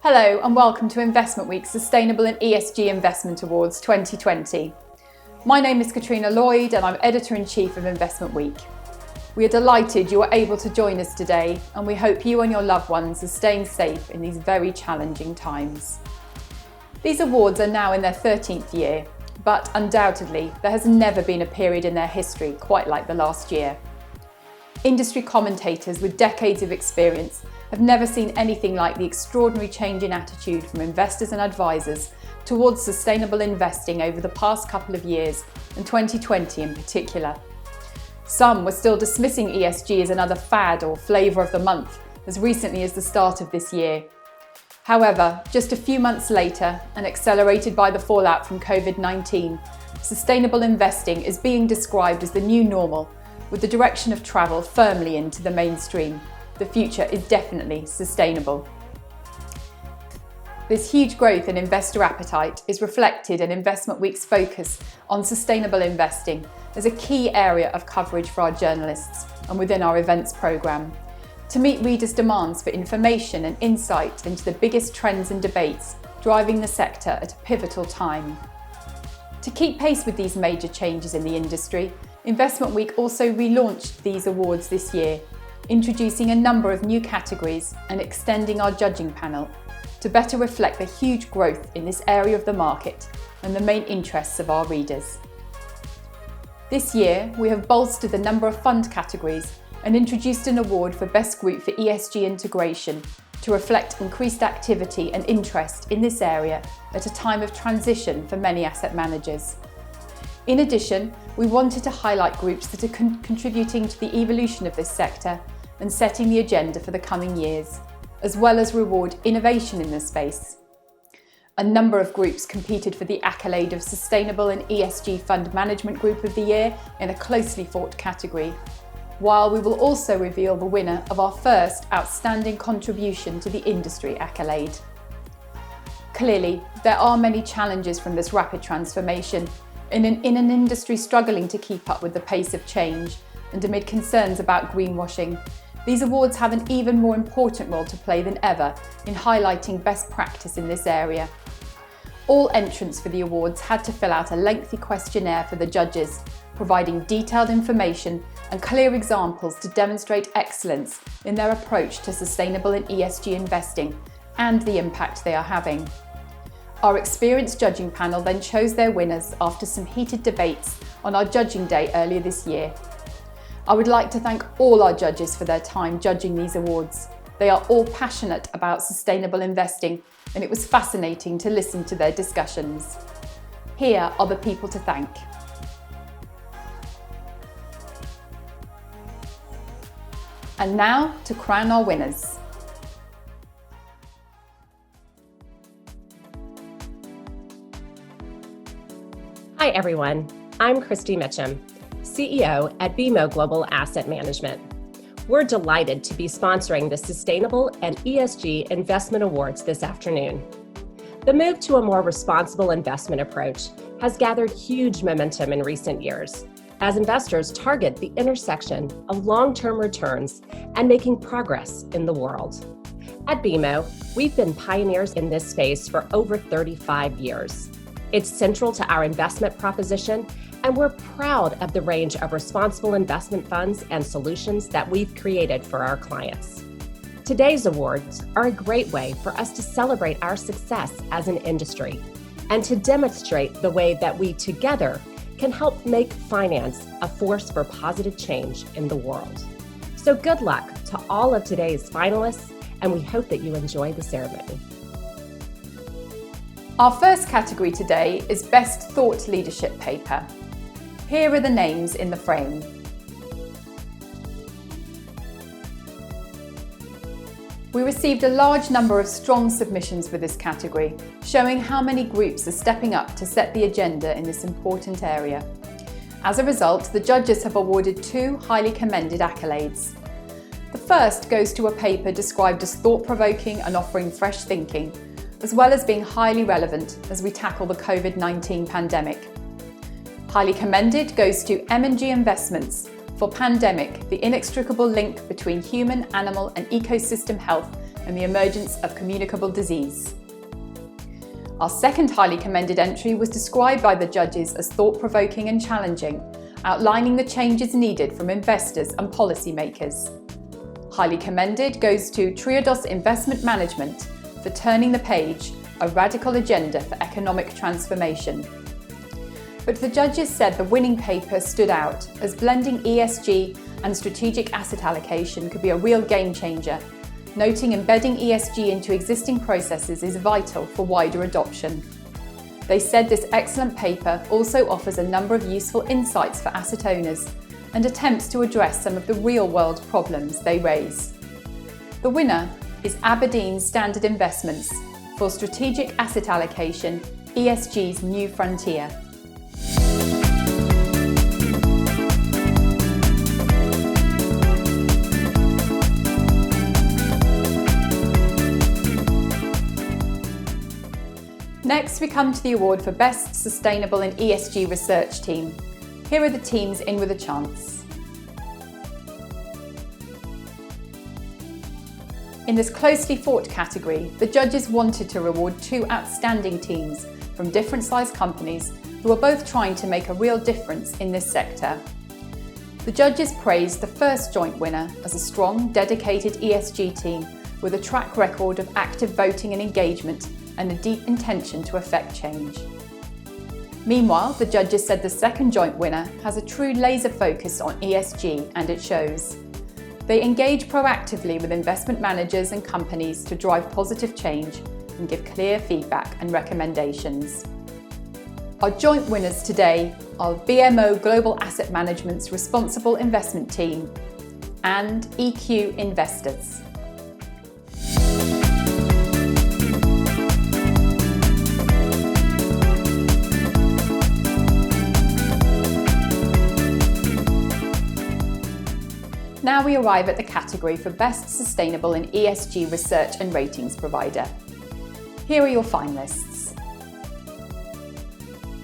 Hello and welcome to Investment Week's Sustainable and ESG Investment Awards 2020. My name is Katrina Lloyd and I'm Editor-in-Chief of Investment Week. We are delighted you are able to join us today and we hope you and your loved ones are staying safe in these very challenging times. These awards are now in their 13th year, but undoubtedly there has never been a period in their history quite like the last year. Industry commentators with decades of experience have never seen anything like the extraordinary change in attitude from investors and advisors towards sustainable investing over the past couple of years, and 2020 in particular. Some were still dismissing ESG as another fad or flavour of the month as recently as the start of this year. However, just a few months later, and accelerated by the fallout from COVID-19, sustainable investing is being described as the new normal, with the direction of travel firmly into the mainstream. The future is definitely sustainable. This huge growth in investor appetite is reflected in Investment Week's focus on sustainable investing as a key area of coverage for our journalists and within our events programme, to meet readers' demands for information and insight into the biggest trends and debates driving the sector at a pivotal time. To keep pace with these major changes in the industry, Investment Week also relaunched these awards this year, introducing a number of new categories and extending our judging panel to better reflect the huge growth in this area of the market and the main interests of our readers. This year, we have bolstered the number of fund categories and introduced an award for Best Group for ESG integration to reflect increased activity and interest in this area at a time of transition for many asset managers. In addition, we wanted to highlight groups that are contributing to the evolution of this sector and setting the agenda for the coming years, as well as reward innovation in this space. A number of groups competed for the accolade of Sustainable and ESG Fund Management Group of the Year in a closely fought category, while we will also reveal the winner of our first Outstanding Contribution to the Industry accolade. Clearly, there are many challenges from this rapid transformation in an industry struggling to keep up with the pace of change, and amid concerns about greenwashing, these awards have an even more important role to play than ever in highlighting best practice in this area. All entrants for the awards had to fill out a lengthy questionnaire for the judges, providing detailed information and clear examples to demonstrate excellence in their approach to sustainable and ESG investing and the impact they are having. Our experienced judging panel then chose their winners after some heated debates on our judging day earlier this year. I would like to thank all our judges for their time judging these awards. They are all passionate about sustainable investing, and it was fascinating to listen to their discussions. Here are the people to thank. And now to crown our winners. Hi everyone, I'm Christy Mitchum, CEO at BMO Global Asset Management. We're delighted to be sponsoring the Sustainable and ESG Investment Awards this afternoon. The move to a more responsible investment approach has gathered huge momentum in recent years as investors target the intersection of long-term returns and making progress in the world. At BMO, we've been pioneers in this space for over 35 years. It's central to our investment proposition, and we're proud of the range of responsible investment funds and solutions that we've created for our clients. Today's awards are a great way for us to celebrate our success as an industry and to demonstrate the way that we together can help make finance a force for positive change in the world. So good luck to all of today's finalists, and we hope that you enjoy the ceremony. Our first category today is Best Thought Leadership Paper. Here are the names in the frame. We received a large number of strong submissions for this category, showing how many groups are stepping up to set the agenda in this important area. As a result, the judges have awarded 2 highly commended accolades. The first goes to a paper described as thought-provoking and offering fresh thinking, as well as being highly relevant as we tackle the COVID-19 pandemic. Highly commended goes to M&G Investments for Pandemic, the inextricable link between human, animal and ecosystem health and the emergence of communicable disease. Our second highly commended entry was described by the judges as thought-provoking and challenging, outlining the changes needed from investors and policymakers. Highly commended goes to Triodos Investment Management for turning the page, a radical agenda for economic transformation. But the judges said the winning paper stood out as blending ESG and strategic asset allocation could be a real game changer, noting embedding ESG into existing processes is vital for wider adoption. They said this excellent paper also offers a number of useful insights for asset owners and attempts to address some of the real-world problems they raise. The winner is Aberdeen Standard Investments for Strategic Asset Allocation, ESG's New Frontier. Next, we come to the award for Best Sustainable and ESG Research Team. Here are the teams in with a chance. In this closely fought category, the judges wanted to reward two outstanding teams from different sized companies who are both trying to make a real difference in this sector. The judges praised the first joint winner as a strong, dedicated ESG team with a track record of active voting and engagement and a deep intention to effect change. Meanwhile, the judges said the second joint winner has a true laser focus on ESG, and it shows. They engage proactively with investment managers and companies to drive positive change and give clear feedback and recommendations. Our joint winners today are BMO Global Asset Management's Responsible Investment Team and EQ Investors. Now we arrive at the category for Best Sustainable and ESG Research and Ratings Provider. Here are your finalists.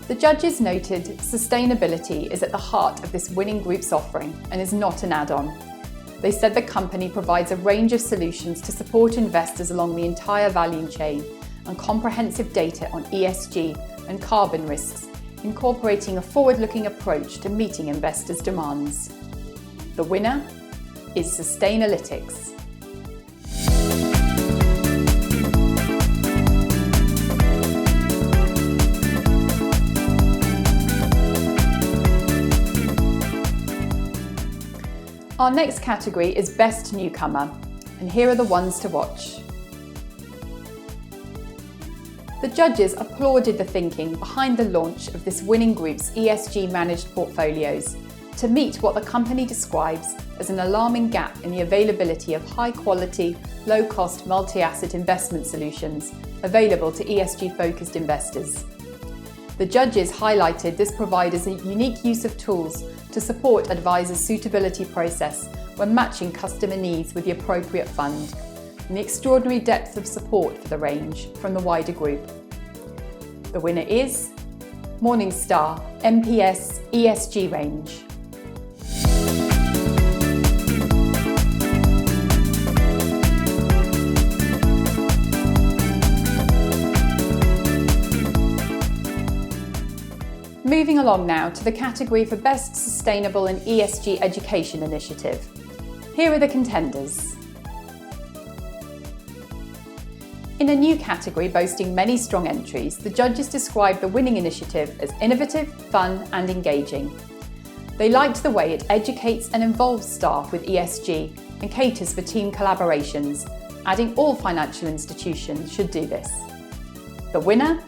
The judges noted sustainability is at the heart of this winning group's offering and is not an add-on. They said the company provides a range of solutions to support investors along the entire value chain and comprehensive data on ESG and carbon risks, incorporating a forward-looking approach to meeting investors' demands. The winner is Sustainalytics. Our next category is Best Newcomer, and here are the ones to watch. The judges applauded the thinking behind the launch of this winning group's ESG managed portfolios to meet what the company describes as an alarming gap in the availability of high-quality, low-cost multi-asset investment solutions available to ESG-focused investors. The judges highlighted this provides a unique use of tools to support advisors' suitability process when matching customer needs with the appropriate fund, and the extraordinary depth of support for the range from the wider group. The winner is Morningstar MPS ESG range. Moving along now to the category for Best Sustainable and ESG Education Initiative. Here are the contenders. In a new category boasting many strong entries, the judges described the winning initiative as innovative, fun and engaging. They liked the way it educates and involves staff with ESG and caters for team collaborations, adding all financial institutions should do this. The winner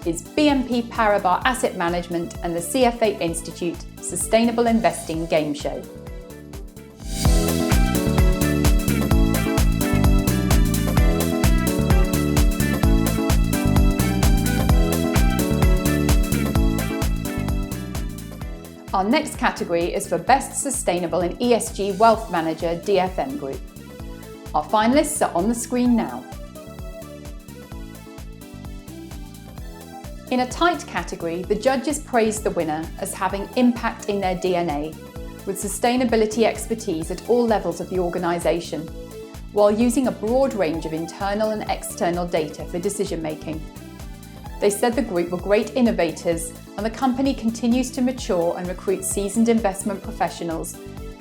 is BNP Paribas Asset Management and the CFA Institute Sustainable Investing Game Show. Our next category is for Best Sustainable and ESG Wealth Manager DFM Group. Our finalists are on the screen now. In a tight category, the judges praised the winner as having impact in their DNA, with sustainability expertise at all levels of the organisation, while using a broad range of internal and external data for decision making. They said the group were great innovators and the company continues to mature and recruit seasoned investment professionals,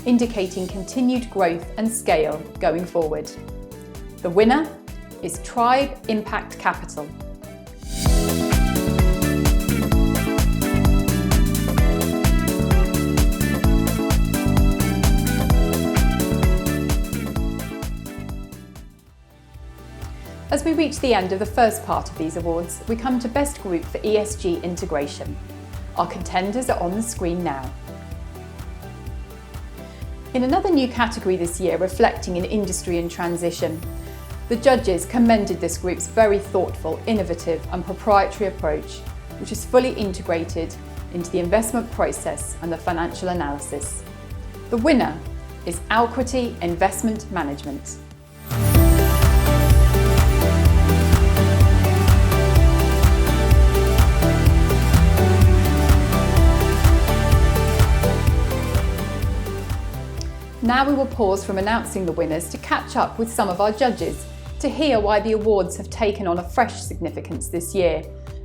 indicating continued growth and scale going forward. The winner is Tribe Impact Capital. As we reach the end of the first part of these awards, we come to Best Group for ESG Integration. Our contenders are on the screen now. In another new category this year, reflecting an industry in transition, the judges commended this group's very thoughtful, innovative and proprietary approach, which is fully integrated into the investment process and the financial analysis. The winner is Accolades Investment Management. Now we will pause from announcing the winners to catch up with some of our judges, to hear why the awards have taken on a fresh significance this year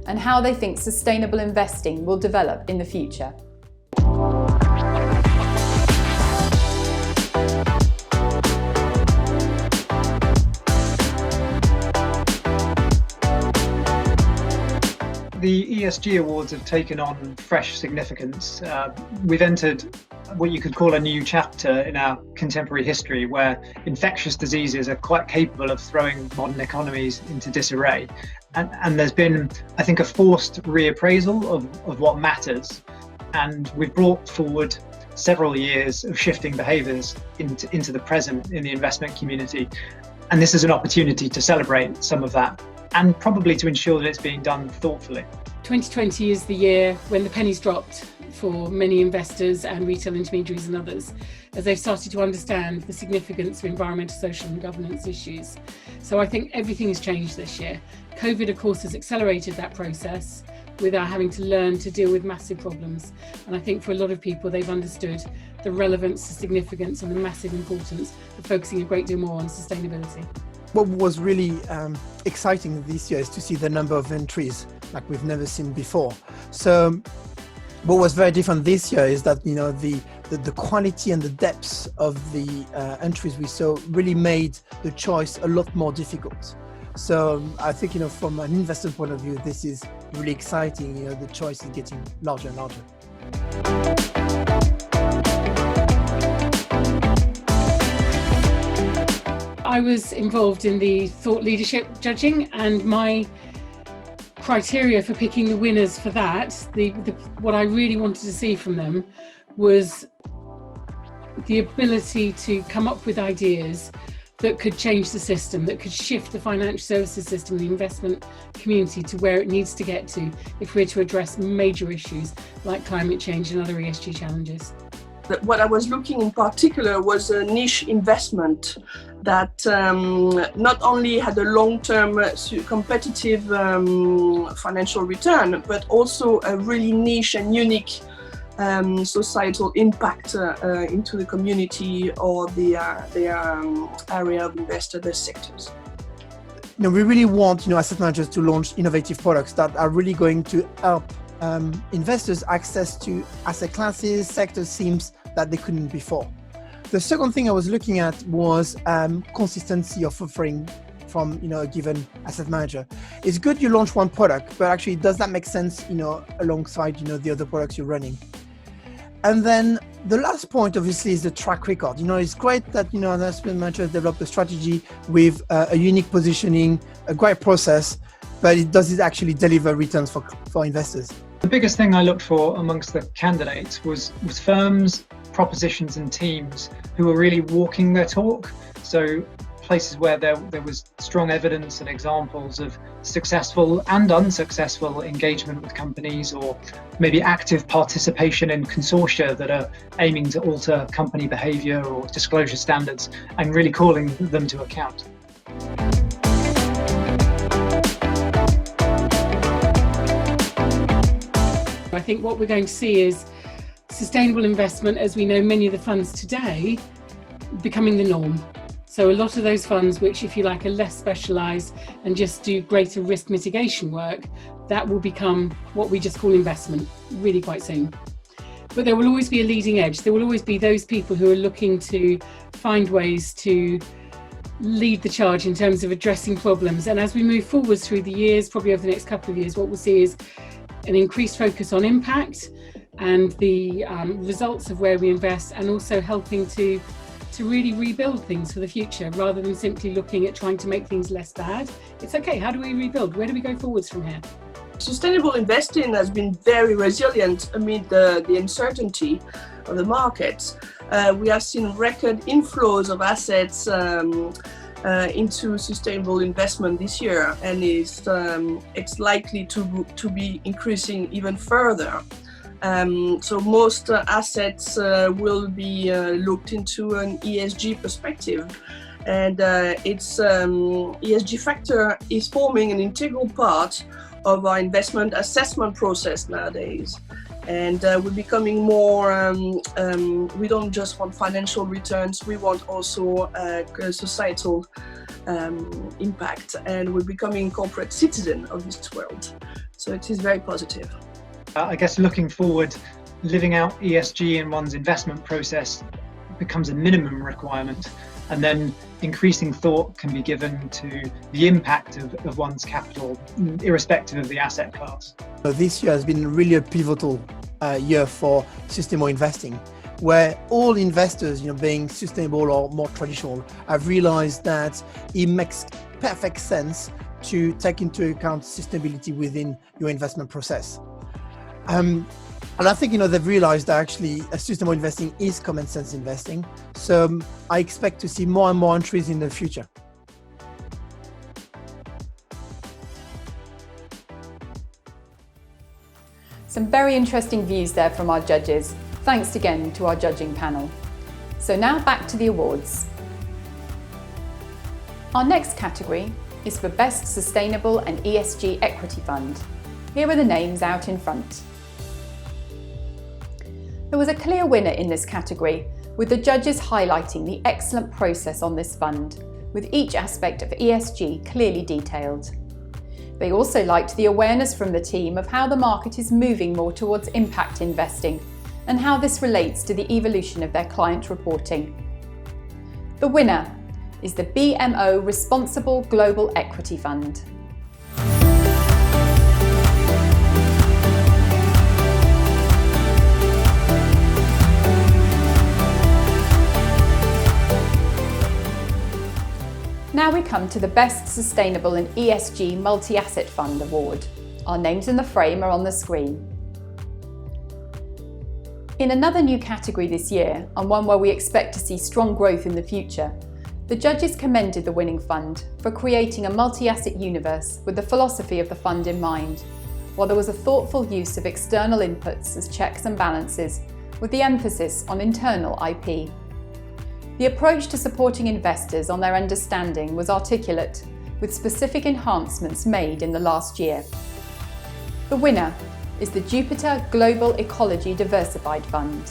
and how they think sustainable investing will develop in the future. The ESG Awards have taken on fresh significance. We've entered what you could call a new chapter in our contemporary history, where infectious diseases are quite capable of throwing modern economies into disarray. And there's been, I think, a forced reappraisal of what matters. And we've brought forward several years of shifting behaviours into the present in the investment community. And this is an opportunity to celebrate some of that, and probably to ensure that it's being done thoughtfully. 2020 is the year when the pennies dropped for many investors and retail intermediaries and others, as they've started to understand the significance of environmental, social and governance issues. So I think everything has changed this year. COVID, of course, has accelerated that process with our having to learn to deal with massive problems. And I think for a lot of people, they've understood the relevance, the significance and the massive importance of focusing a great deal more on sustainability. What was really exciting this year is to see the number of entries like we've never seen before. So what was very different this year is that, the quality and the depths of the entries we saw really made the choice a lot more difficult. So I think, from an investor point of view, this is really exciting. The choice is getting larger and larger. I was involved in the thought leadership judging, and my criteria for picking the winners for that, what I really wanted to see from them was the ability to come up with ideas that could change the system, that could shift the financial services system, the investment community to where it needs to get to if we're to address major issues like climate change and other ESG challenges. What I was looking in particular was a niche investment that not only had a long-term competitive financial return, but also a really niche and unique societal impact into the community or the area of investor, the sectors. We really want asset managers to launch innovative products that are really going to help investors access to asset classes, sectors, themes that they couldn't before. The second thing I was looking at was consistency of offering from a given asset manager. It's good you launch one product, but actually does that make sense alongside the other products you're running? And then the last point obviously is the track record. It's great that an asset manager developed a strategy with a unique positioning, a great process, but does it actually deliver returns for investors? The biggest thing I looked for amongst the candidates was firms, propositions and teams who were really walking their talk. So places where there was strong evidence and examples of successful and unsuccessful engagement with companies, or maybe active participation in consortia that are aiming to alter company behaviour or disclosure standards and really calling them to account. I think what we're going to see is sustainable investment, as we know many of the funds today, becoming the norm. So a lot of those funds, which if you like are less specialised and just do greater risk mitigation work, that will become what we just call investment really quite soon. But there will always be a leading edge. There will always be those people who are looking to find ways to lead the charge in terms of addressing problems. And as we move forward through the years, probably over the next couple of years, what we'll see is an increased focus on impact and the results of where we invest, and also helping to really rebuild things for the future, rather than simply looking at trying to make things less bad. It's okay, how do we rebuild? Where do we go forwards from here? Sustainable investing has been very resilient amid the uncertainty of the markets. We have seen record inflows of assets into sustainable investment this year, and it's likely to be increasing even further. So most assets will be looked into an ESG perspective, and its ESG factor is forming an integral part of our investment assessment process nowadays. And we're becoming more, we don't just want financial returns, we want also societal impact, and we're becoming corporate citizen of this world. So it is very positive. I guess looking forward, living out ESG in one's investment process becomes a minimum requirement, and then increasing thought can be given to the impact of one's capital, irrespective of the asset class. So this year has been really a pivotal year for sustainable investing, where all investors, being sustainable or more traditional, have realized that it makes perfect sense to take into account sustainability within your investment process. And I think, they've realized that actually sustainable investing is common sense investing. So I expect to see more and more entries in the future. Some very interesting views there from our judges. Thanks again to our judging panel. So now back to the awards. Our next category is for Best Sustainable and ESG Equity Fund. Here are the names out in front. There was a clear winner in this category, with the judges highlighting the excellent process on this fund, with each aspect of ESG clearly detailed. They also liked the awareness from the team of how the market is moving more towards impact investing and how this relates to the evolution of their client reporting. The winner is the BMO Responsible Global Equity Fund. Now we come to the Best Sustainable and ESG Multi-Asset Fund Award. Our names in the frame are on the screen. In another new category this year, and one where we expect to see strong growth in the future, the judges commended the winning fund for creating a multi-asset universe with the philosophy of the fund in mind, while there was a thoughtful use of external inputs as checks and balances, with the emphasis on internal IP. The approach to supporting investors on their understanding was articulate, with specific enhancements made in the last year. The winner is the Jupiter Global Ecology Diversified Fund.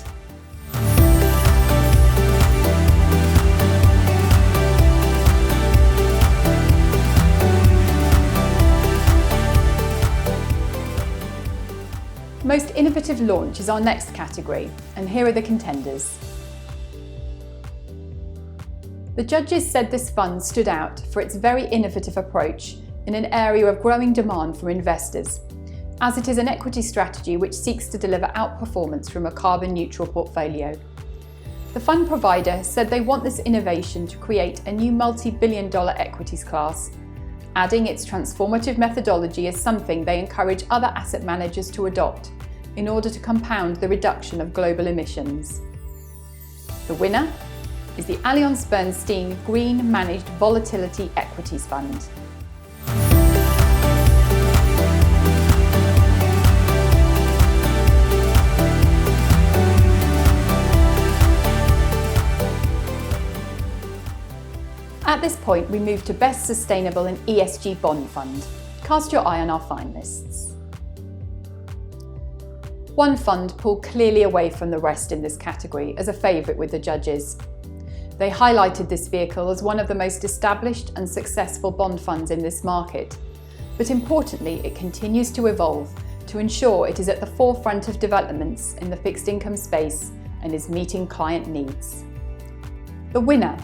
Most Innovative Launch is our next category, and here are the contenders. The judges said this fund stood out for its very innovative approach in an area of growing demand from investors, as it is an equity strategy which seeks to deliver outperformance from a carbon-neutral portfolio. The fund provider said they want this innovation to create a new multi-billion-dollar equities class, adding its transformative methodology as something they encourage other asset managers to adopt in order to compound the reduction of global emissions. The winner is the AllianceBernstein Green Managed Volatility Equities Fund. At this point, we move to Best Sustainable and ESG Bond Fund. Cast your eye on our finalists. One fund pulled clearly away from the rest in this category as a favourite with the judges. They highlighted this vehicle as one of the most established and successful bond funds in this market, but importantly, it continues to evolve to ensure it is at the forefront of developments in the fixed income space and is meeting client needs. The winner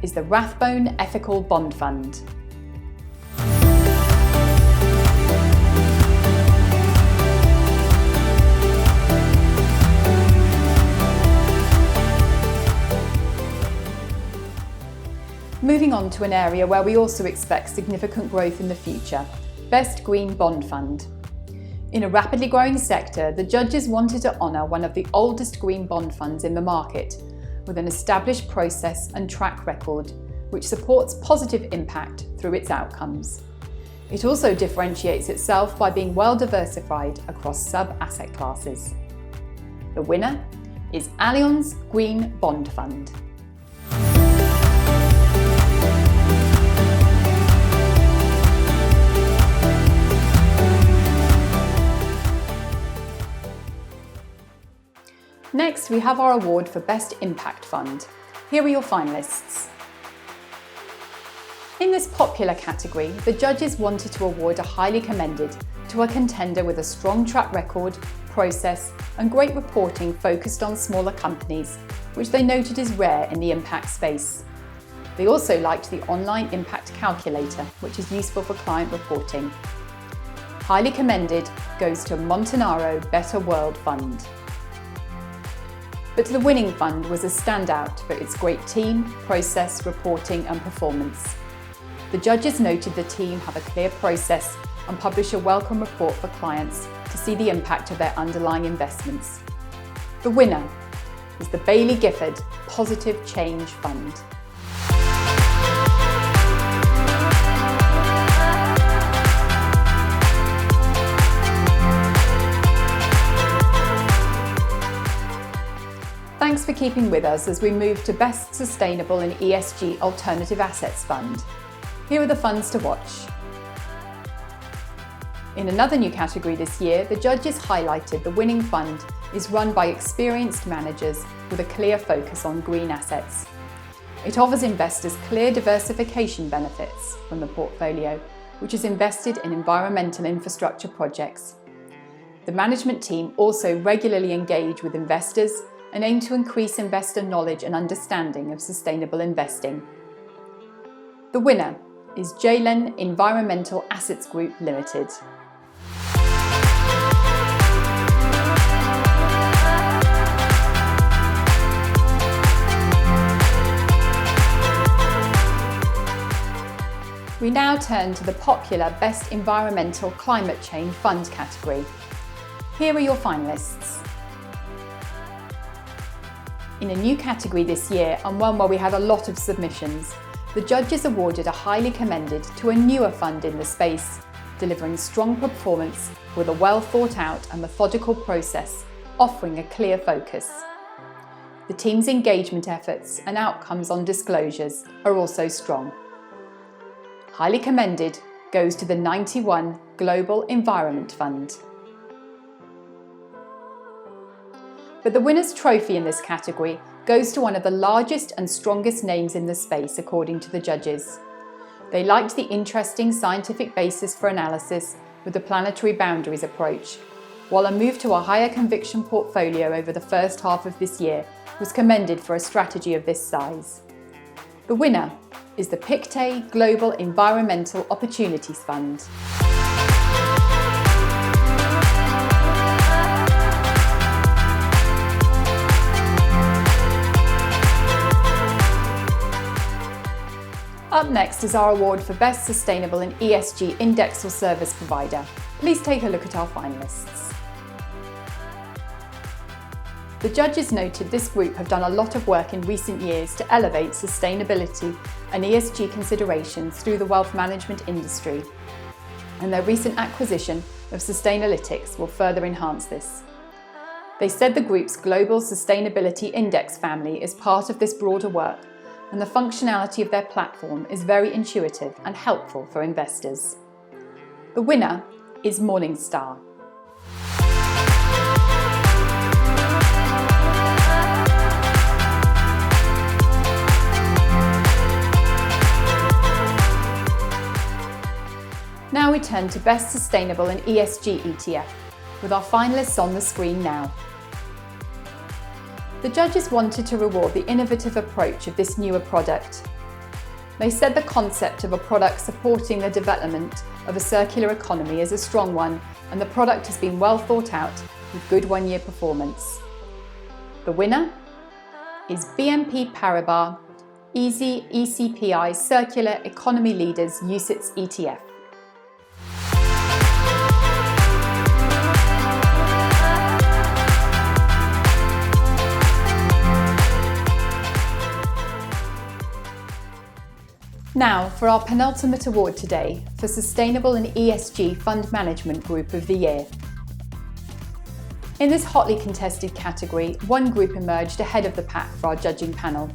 is the Rathbone Ethical Bond Fund. Moving on to an area where we also expect significant growth in the future, Best Green Bond Fund. In a rapidly growing sector, the judges wanted to honour one of the oldest green bond funds in the market, with an established process and track record, which supports positive impact through its outcomes. It also differentiates itself by being well diversified across sub-asset classes. The winner is Allianz Green Bond Fund. Next, we have our award for Best Impact Fund. Here are your finalists. In this popular category, the judges wanted to award a highly commended to a contender with a strong track record, process, and great reporting focused on smaller companies, which they noted is rare in the impact space. They also liked the online impact calculator, which is useful for client reporting. Highly commended goes to Montanaro Better World Fund. But the winning fund was a standout for its great team, process, reporting and performance. The judges noted the team have a clear process and publish a welcome report for clients to see the impact of their underlying investments. The winner is the Baillie Gifford Positive Change Fund. Thanks for keeping with us as we move to Best Sustainable and ESG Alternative Assets Fund. Here are the funds to watch. In another new category this year, the judges highlighted the winning fund is run by experienced managers with a clear focus on green assets. It offers investors clear diversification benefits from the portfolio, which is invested in environmental infrastructure projects. The management team also regularly engage with investors and aim to increase investor knowledge and understanding of sustainable investing. The winner is Jalen Environmental Assets Group Limited. We now turn to the popular Best Environmental Climate Change Fund category. Here are your finalists. In a new category this year, and one where we had a lot of submissions, the judges awarded a highly commended to a newer fund in the space, delivering strong performance with a well thought out and methodical process, offering a clear focus. The team's engagement efforts and outcomes on disclosures are also strong. Highly commended goes to the 91 Global Environment Fund. But the winner's trophy in this category goes to one of the largest and strongest names in the space, according to the judges. They liked the interesting scientific basis for analysis with the planetary boundaries approach, while a move to a higher conviction portfolio over the first half of this year was commended for a strategy of this size. The winner is the Pictet Global Environmental Opportunities Fund. Up next is our award for Best Sustainable and ESG Index or Service Provider. Please take a look at our finalists. The judges noted this group have done a lot of work in recent years to elevate sustainability and ESG considerations through the wealth management industry, and their recent acquisition of Sustainalytics will further enhance this. They said the group's Global Sustainability Index family is part of this broader work, and the functionality of their platform is very intuitive and helpful for investors. The winner is Morningstar. Now we turn to Best Sustainable and ESG ETF, with our finalists on the screen now. The judges wanted to reward the innovative approach of this newer product. They said the concept of a product supporting the development of a circular economy is a strong one, and the product has been well thought out with good one-year performance. The winner is BNP Paribas ESG ECPI Circular Economy Leaders UCITS ETF. Now for our penultimate award today for Sustainable and ESG Fund Management Group of the Year. In this hotly contested category, one group emerged ahead of the pack for our judging panel.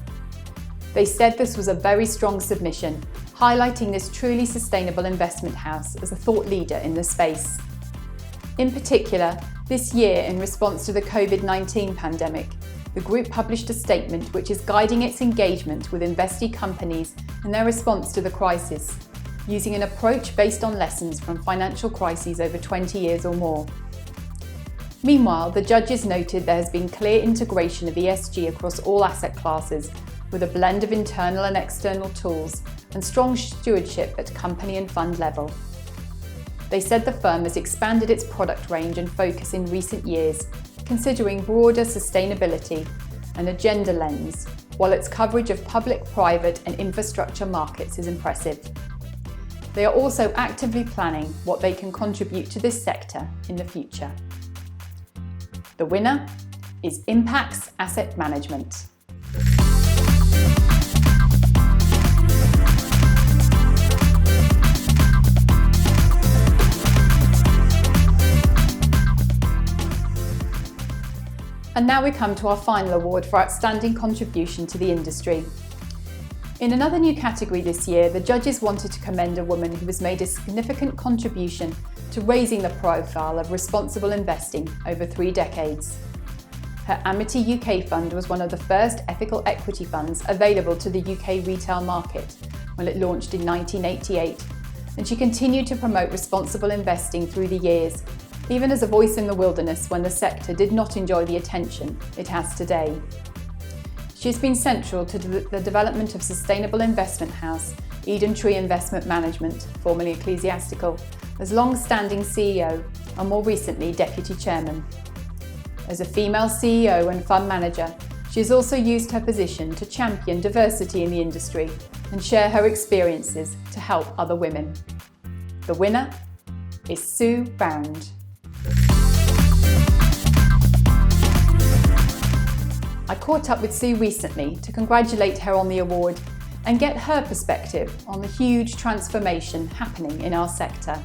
They said this was a very strong submission, highlighting this truly sustainable investment house as a thought leader in the space. In particular, this year, in response to the COVID-19 pandemic, the group published a statement which is guiding its engagement with investee companies in their response to the crisis, using an approach based on lessons from financial crises over 20 years or more. Meanwhile, the judges noted there has been clear integration of ESG across all asset classes, with a blend of internal and external tools and strong stewardship at company and fund level. They said the firm has expanded its product range and focus in recent years, considering broader sustainability and a gender lens, while its coverage of public, private and infrastructure markets is impressive. They are also actively planning what they can contribute to this sector in the future. The winner is Impax Asset Management. And now we come to our final award for outstanding contribution to the industry. In another new category this year, the judges wanted to commend a woman who has made a significant contribution to raising the profile of responsible investing over 3 decades. Her Amity UK fund was one of the first ethical equity funds available to the UK retail market when it launched in 1988, and she continued to promote responsible investing through the years, even as a voice in the wilderness when the sector did not enjoy the attention it has today. She has been central to the development of sustainable investment house Eden Tree Investment Management, formerly Ecclesiastical, as long-standing CEO and more recently Deputy Chairman. As a female CEO and fund manager, she has also used her position to champion diversity in the industry and share her experiences to help other women. The winner is Sue Bound. I caught up with Sue recently to congratulate her on the award and get her perspective on the huge transformation happening in our sector.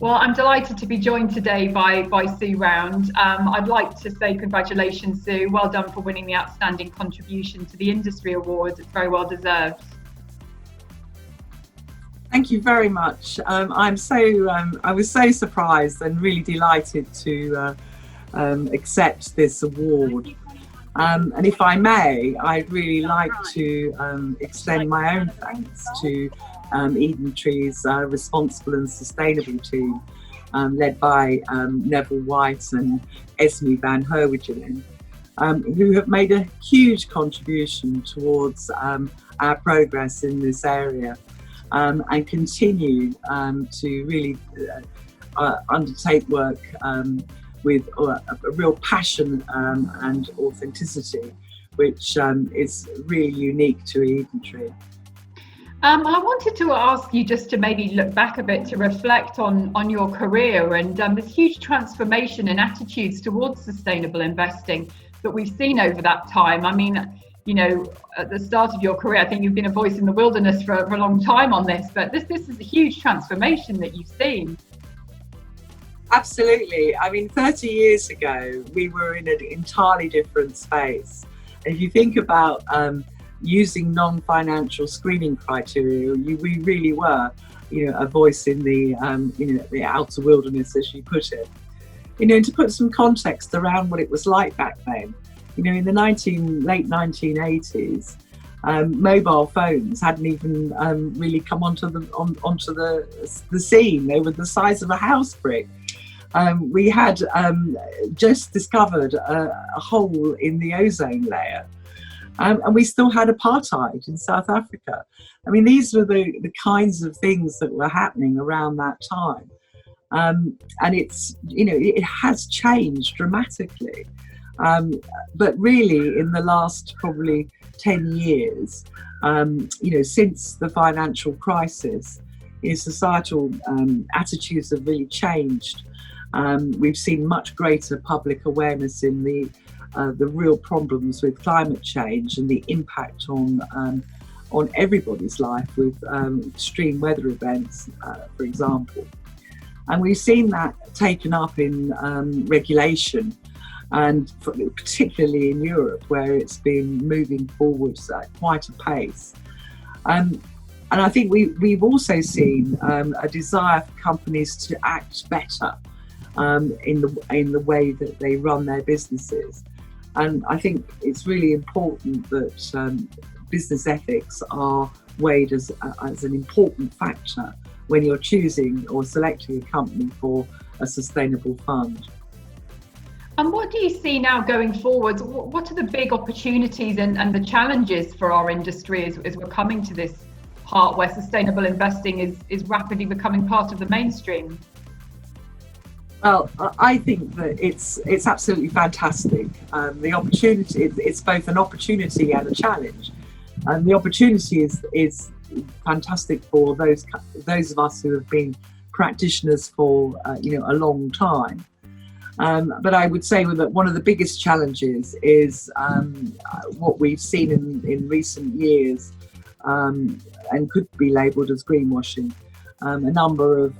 Well, I'm delighted to be joined today by Sue Round. I'd like to say congratulations, Sue. Well done for winning the Outstanding Contribution to the Industry Award. It's very well deserved. Thank you very much. I was so surprised and really delighted to accept this award. And if I may, I'd really like to extend my own thanks to Eden Tree's Responsible and Sustainable team, led by Neville White and Esme van Herwijgen, who have made a huge contribution towards our progress in this area, and continue to really undertake work with a real passion and authenticity, which is really unique to Eden Tree. I wanted to ask you just to maybe look back a bit to reflect on your career and this huge transformation in attitudes towards sustainable investing that we've seen over that time. I mean, you know, at the start of your career, I think you've been a voice in the wilderness for a long time on this, but this is a huge transformation that you've seen. Absolutely. I mean, 30 years ago, we were in an entirely different space. And if you think about using non-financial screening criteria, we really were, a voice in the outer wilderness, as you put it. And to put some context around what it was like back then, in the late 1980s, mobile phones hadn't even really come onto the scene. They were the size of a house brick. We had just discovered a hole in the ozone layer, and we still had apartheid in South Africa. I mean, these were the kinds of things that were happening around that time. And it's, it has changed dramatically. But really, in the last probably 10 years, since the financial crisis, societal attitudes have really changed. We've seen much greater public awareness in the real problems with climate change and the impact on everybody's life with extreme weather events, for example. And we've seen that taken up in regulation, and particularly in Europe, where it's been moving forwards at quite a pace. And I think we've also seen a desire for companies to act better in the way that they run their businesses. And I think it's really important that business ethics are weighed as an important factor when you're choosing or selecting a company for a sustainable fund. And what do you see now going forward? What are the big opportunities and the challenges for our industry as we're coming to this part where sustainable investing is rapidly becoming part of the mainstream? Well, I think that it's absolutely fantastic. The opportunity, it's both an opportunity and a challenge. And the opportunity is fantastic for those of us who have been practitioners for a long time. But I would say that one of the biggest challenges is what we've seen in recent years, and could be labelled as greenwashing. A number of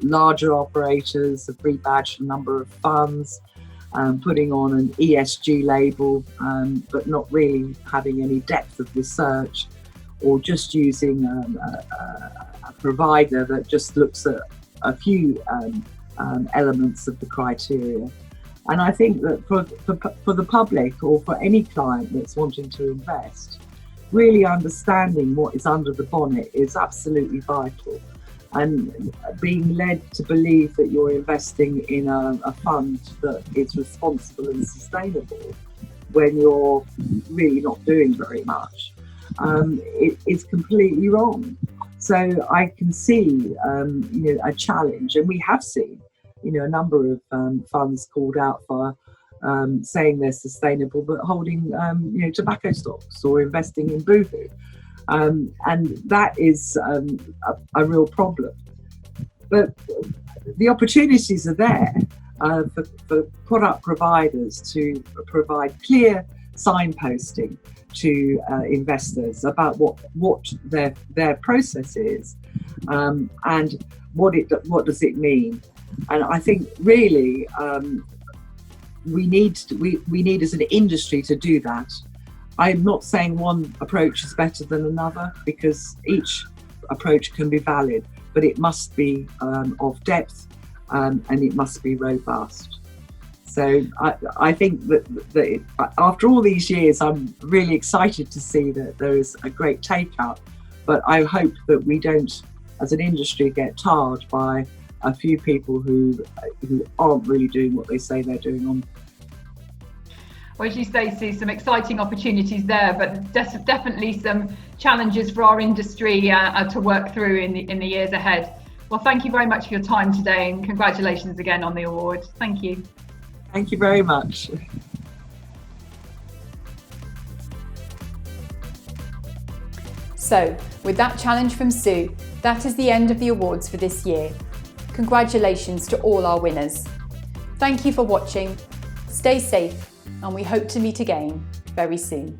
larger operators have rebadged a number of funds, putting on an ESG label, but not really having any depth of research, or just using a provider that just looks at a few elements of the criteria. And I think that for the public, or for any client that's wanting to invest, really understanding what is under the bonnet is absolutely vital. And being led to believe that you're investing in a fund that is responsible and sustainable when you're really not doing very much, it's completely wrong. So I can see, a challenge, and we have seen, a number of funds called out for saying they're sustainable, but holding, tobacco stocks or investing in boohoo. And that is a real problem. But the opportunities are there for product providers to provide clear signposting to investors about what their process is, and what does it mean. And I think really we need as an industry to do that. I'm not saying one approach is better than another, because each approach can be valid, but it must be of depth, and it must be robust. So I think that after all these years, I'm really excited to see that there is a great take-up, but I hope that we don't, as an industry, get tarred by a few people who aren't really doing what they say they're doing on. Well, as you say, Sue, some exciting opportunities there, but definitely some challenges for our industry to work through in the years ahead. Well, thank you very much for your time today, and congratulations again on the award. Thank you. Thank you very much. So, with that challenge from Sue, that is the end of the awards for this year. Congratulations to all our winners. Thank you for watching. Stay safe, and we hope to meet again very soon.